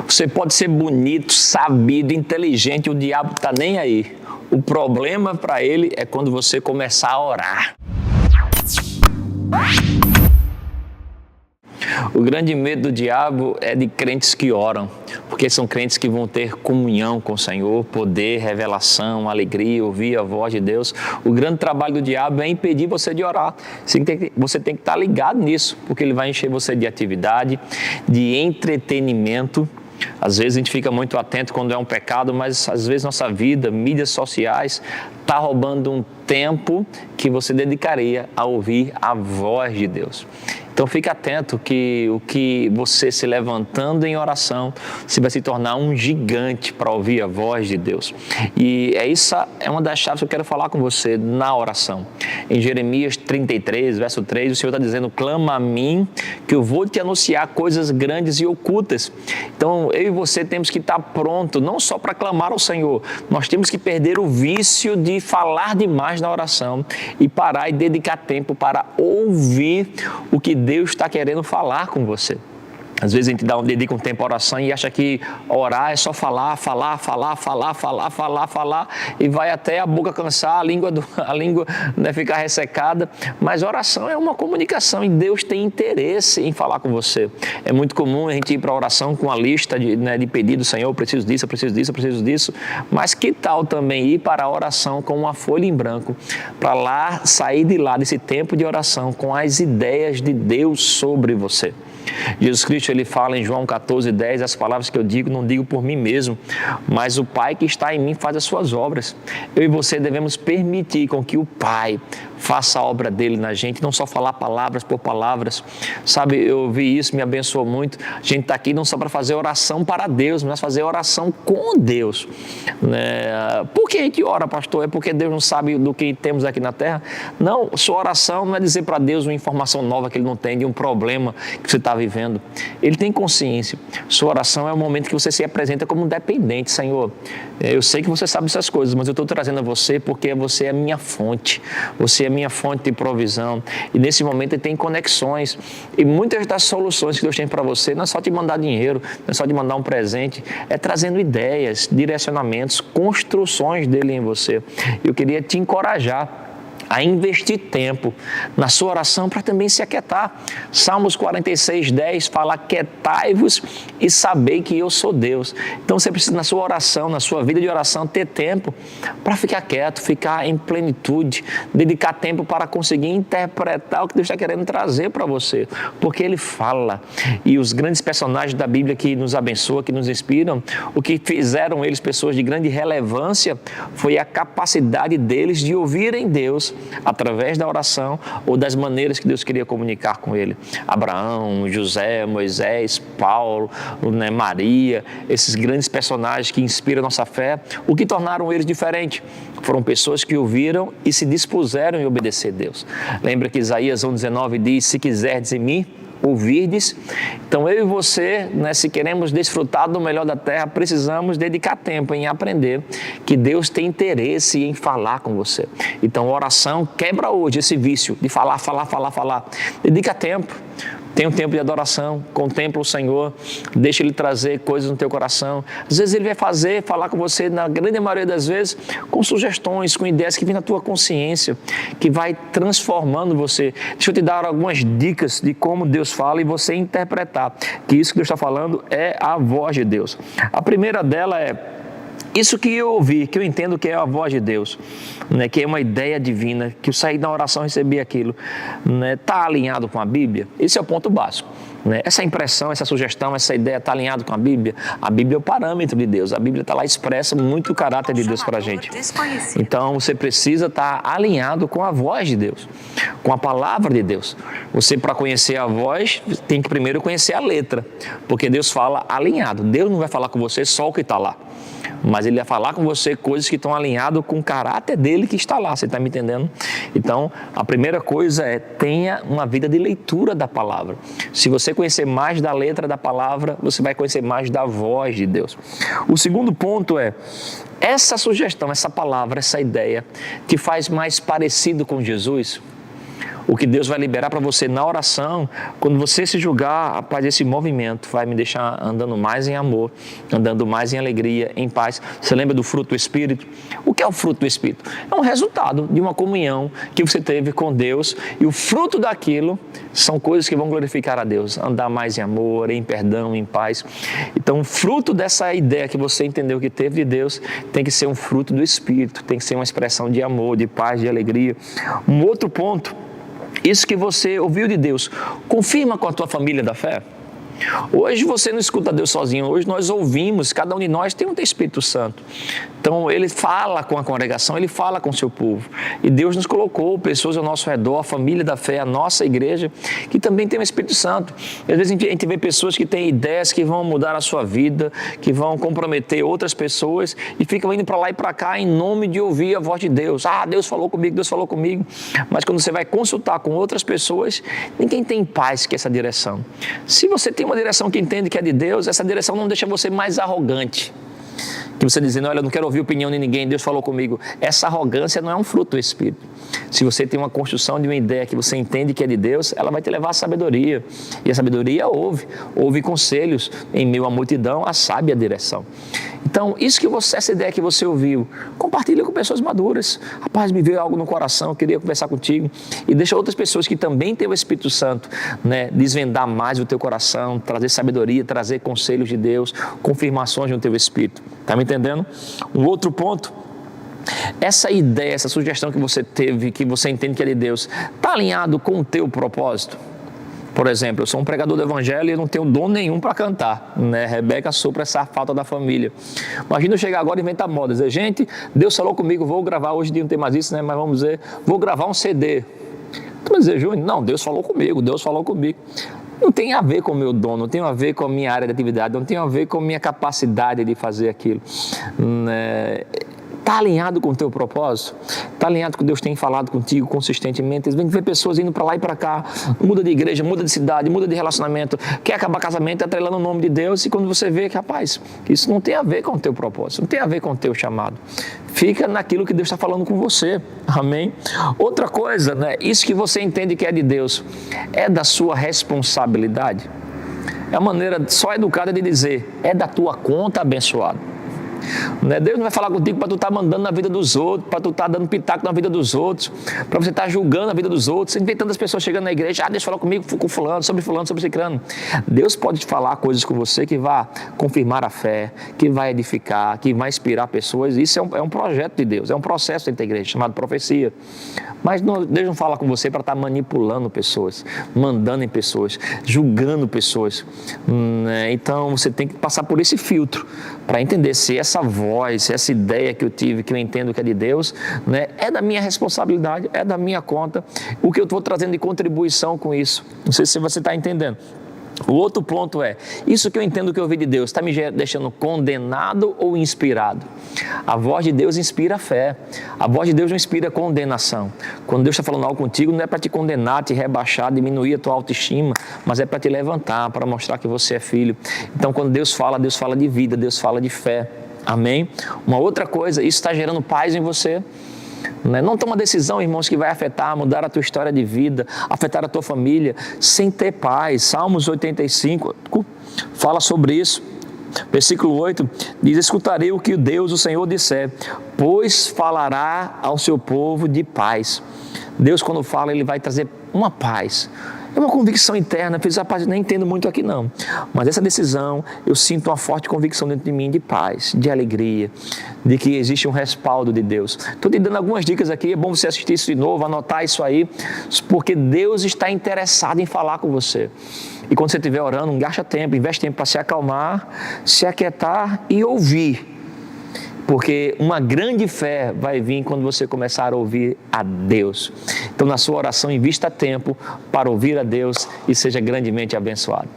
Você pode ser bonito, sabido, inteligente, o diabo está nem aí. O problema para ele é quando você começar a orar. O grande medo do diabo é de crentes que oram, porque são crentes que vão ter comunhão com o Senhor, poder, revelação, alegria, ouvir a voz de Deus. O grande trabalho do diabo é impedir você de orar. Você tem que estar ligado nisso, porque ele vai encher você de atividade, de entretenimento. Às vezes a gente fica muito atento quando é um pecado, mas às vezes nossa vida, mídias sociais, está roubando um tempo que você dedicaria a ouvir a voz de Deus. Então fique atento que o que você se levantando em oração, você vai se tornar um gigante para ouvir a voz de Deus. E essa é uma das chaves que eu quero falar com você na oração. Em Jeremias 33, verso 3, o Senhor está dizendo: clama a mim que eu vou te anunciar coisas grandes e ocultas. Então eu e você temos que estar pronto, não só para clamar ao Senhor, nós temos que perder o vício de falar demais na oração e parar e dedicar tempo para ouvir o que Deus está querendo falar com você. Às vezes a gente dedica um tempo à oração e acha que orar é só falar, e vai até a boca cansar, a língua ficar ressecada. Mas oração é uma comunicação e Deus tem interesse em falar com você. É muito comum a gente ir para a oração com a lista de pedidos: Senhor, eu preciso disso, eu preciso disso, eu preciso disso. Mas que tal também ir para a oração com uma folha em branco, para lá sair de lá desse tempo de oração com as ideias de Deus sobre você? Jesus Cristo, ele fala em João 14:10, as palavras que eu digo, não digo por mim mesmo, mas o Pai que está em mim faz as suas obras. Eu e você devemos permitir com que o Pai faça a obra dele na gente, não só falar palavras por palavras. Sabe, eu vi isso, me abençoou muito. A gente está aqui não só para fazer oração para Deus, mas fazer oração com Deus. Por que a gente ora, pastor? É porque Deus não sabe do que temos aqui na terra? Não, sua oração não é dizer para Deus uma informação nova que Ele não tem, de um problema que você está vivendo. Ele tem consciência. Sua oração é o momento que você se apresenta como um dependente. Senhor, eu sei que você sabe essas coisas, mas eu estou trazendo a você porque você é a minha fonte. Você é minha fonte de provisão, e nesse momento ele tem conexões, e muitas das soluções que Deus tem para você não é só te mandar dinheiro, não é só te mandar um presente, é trazendo ideias, direcionamentos, construções dele em você. Eu queria te encorajar a investir tempo na sua oração para também se aquietar. Salmos 46:10 fala: aquietai-vos e sabei que eu sou Deus. Então você precisa, na sua oração, na sua vida de oração, ter tempo para ficar quieto, ficar em plenitude, dedicar tempo para conseguir interpretar o que Deus está querendo trazer para você, porque Ele fala. E os grandes personagens da Bíblia que nos abençoam, que nos inspiram, o que fizeram eles pessoas de grande relevância foi a capacidade deles de ouvirem Deus através da oração ou das maneiras que Deus queria comunicar com ele. Abraão, José, Moisés, Paulo, Maria, esses grandes personagens que inspiram a nossa fé, o que tornaram eles diferentes? Foram pessoas que ouviram e se dispuseram em obedecer a Deus. Lembra que Isaías 1:19 diz: se quiserdes em mim, ouvirdes. Então eu e você, se queremos desfrutar do melhor da terra, precisamos dedicar tempo em aprender que Deus tem interesse em falar com você. Então a oração quebra hoje esse vício de falar. Dedica tempo. Tem um tempo de adoração, contempla o Senhor, deixa Ele trazer coisas no teu coração. Às vezes Ele vai falar com você, na grande maioria das vezes, com sugestões, com ideias que vêm na tua consciência, que vai transformando você. Deixa eu te dar algumas dicas de como Deus fala e você interpretar que isso que Deus está falando é a voz de Deus. A primeira dela é: isso que eu ouvi, que eu entendo que é a voz de Deus, que é uma ideia divina, que eu saí da oração e recebi aquilo, está alinhado com a Bíblia? Esse é o ponto básico. Essa impressão, essa sugestão, essa ideia está alinhado com a Bíblia? A Bíblia é o parâmetro de Deus. A Bíblia está lá, expressa muito o caráter de Deus para a gente. Então você precisa estar alinhado com a voz de Deus, com a palavra de Deus. Você, para conhecer a voz, tem que primeiro conhecer a letra, porque Deus fala alinhado. Deus não vai falar com você só o que está lá, mas Ele vai falar com você coisas que estão alinhadas com o caráter dele que está lá. Você está me entendendo? Então, a primeira coisa é: tenha uma vida de leitura da palavra. Se você conhecer mais da letra da palavra, você vai conhecer mais da voz de Deus. O segundo ponto é: essa sugestão, essa palavra, essa ideia te faz mais parecido com Jesus? O que Deus vai liberar para você na oração, quando você se julgar, rapaz, esse movimento vai me deixar andando mais em amor, andando mais em alegria, em paz. Você lembra do fruto do Espírito? O que é o fruto do Espírito? É um resultado de uma comunhão que você teve com Deus, e o fruto daquilo são coisas que vão glorificar a Deus, andar mais em amor, em perdão, em paz. Então, o fruto dessa ideia que você entendeu que teve de Deus tem que ser um fruto do Espírito, tem que ser uma expressão de amor, de paz, de alegria. Um outro ponto, isso que você ouviu de Deus, confirma com a tua família da fé. Hoje você não escuta Deus sozinho, hoje nós ouvimos, cada um de nós tem um Espírito Santo. Então ele fala com a congregação, ele fala com o seu povo. E Deus nos colocou pessoas ao nosso redor, a família da fé, a nossa igreja, que também tem o Espírito Santo. E às vezes a gente vê pessoas que têm ideias que vão mudar a sua vida, que vão comprometer outras pessoas e ficam indo para lá e para cá em nome de ouvir a voz de Deus. Ah, Deus falou comigo, Deus falou comigo. Mas quando você vai consultar com outras pessoas, ninguém tem paz que essa direção. Se você tem uma direção que entende que é de Deus, essa direção não deixa você mais arrogante. Que você dizendo, olha, eu não quero ouvir a opinião de ninguém, Deus falou comigo. Essa arrogância não é um fruto do Espírito. Se você tem uma construção de uma ideia que você entende que é de Deus, ela vai te levar à sabedoria. E a sabedoria ouve conselhos. Em meio à multidão, a sábia direção. Então, essa ideia que você ouviu, compartilha com pessoas maduras. Rapaz, me veio algo no coração, eu queria conversar contigo. E deixa outras pessoas que também têm o Espírito Santo, desvendar mais o teu coração, trazer sabedoria, trazer conselhos de Deus, confirmações no teu Espírito. Está me entendendo? Um outro ponto, essa ideia, essa sugestão que você teve, que você entende que é de Deus, está alinhado com o teu propósito? Por exemplo, eu sou um pregador do Evangelho e eu não tenho dom nenhum para cantar, Rebeca sopra essa falta da família. Imagina eu chegar agora e inventar moda, dizer, gente, Deus falou comigo, vou gravar, hoje em dia não tem mais isso, mas vamos dizer, vou gravar um CD. Tu vai dizer, Júnior, não, Deus falou comigo. Não tem a ver com o meu dom, não tem a ver com a minha área de atividade, não tem a ver com a minha capacidade de fazer aquilo. Está alinhado com o teu propósito? Está alinhado com o que Deus tem falado contigo consistentemente? Às vezes vê pessoas indo para lá e para cá, muda de igreja, muda de cidade, muda de relacionamento, quer acabar casamento, atrelando o nome de Deus, e quando você vê que, rapaz, isso não tem a ver com o teu propósito, não tem a ver com o teu chamado. Fica naquilo que Deus está falando com você. Amém? Outra coisa, isso que você entende que é de Deus, é da sua responsabilidade. É a maneira só educada de dizer, é da tua conta, abençoado. Deus não vai falar contigo para tu estar mandando na vida dos outros, para tu estar dando pitaco na vida dos outros, para você estar julgando a vida dos outros. Você vê tantas pessoas chegando na igreja, Deus falou comigo, com fulano, sobre ciclano. Deus pode te falar coisas com você que vai confirmar a fé, que vai edificar, que vai inspirar pessoas. Isso é um projeto de Deus, é um processo dentro da igreja, chamado profecia. Mas Deus não fala com você para estar manipulando pessoas, mandando em pessoas, julgando pessoas. Então você tem que passar por esse filtro para entender se essa voz, se essa ideia que eu tive, que eu entendo que é de Deus, é da minha responsabilidade, é da minha conta, o que eu estou trazendo de contribuição com isso. Não sei se você está entendendo. O outro ponto é, isso que eu entendo que eu ouvi de Deus, está me deixando condenado ou inspirado? A voz de Deus inspira a fé. A voz de Deus não inspira condenação. Quando Deus está falando algo contigo, não é para te condenar, te rebaixar, diminuir a tua autoestima, mas é para te levantar, para mostrar que você é filho. Então, quando Deus fala de vida, Deus fala de fé. Amém? Uma outra coisa, isso está gerando paz em você. Não toma decisão, irmãos, que vai afetar, mudar a tua história de vida, afetar a tua família, sem ter paz. Salmos 85 fala sobre isso. Versículo 8 diz, escutarei o que Deus, o Senhor, disser, pois falará ao seu povo de paz. Deus, quando fala, Ele vai trazer uma paz. É uma convicção interna, rapaz, eu nem entendo muito aqui não, mas essa decisão, eu sinto uma forte convicção dentro de mim de paz, de alegria, de que existe um respaldo de Deus. Estou te dando algumas dicas aqui, é bom você assistir isso de novo, anotar isso aí, porque Deus está interessado em falar com você. E quando você estiver orando, não gasta tempo, investe tempo para se acalmar, se aquietar e ouvir. Porque uma grande fé vai vir quando você começar a ouvir a Deus. Então, na sua oração, invista tempo para ouvir a Deus e seja grandemente abençoado.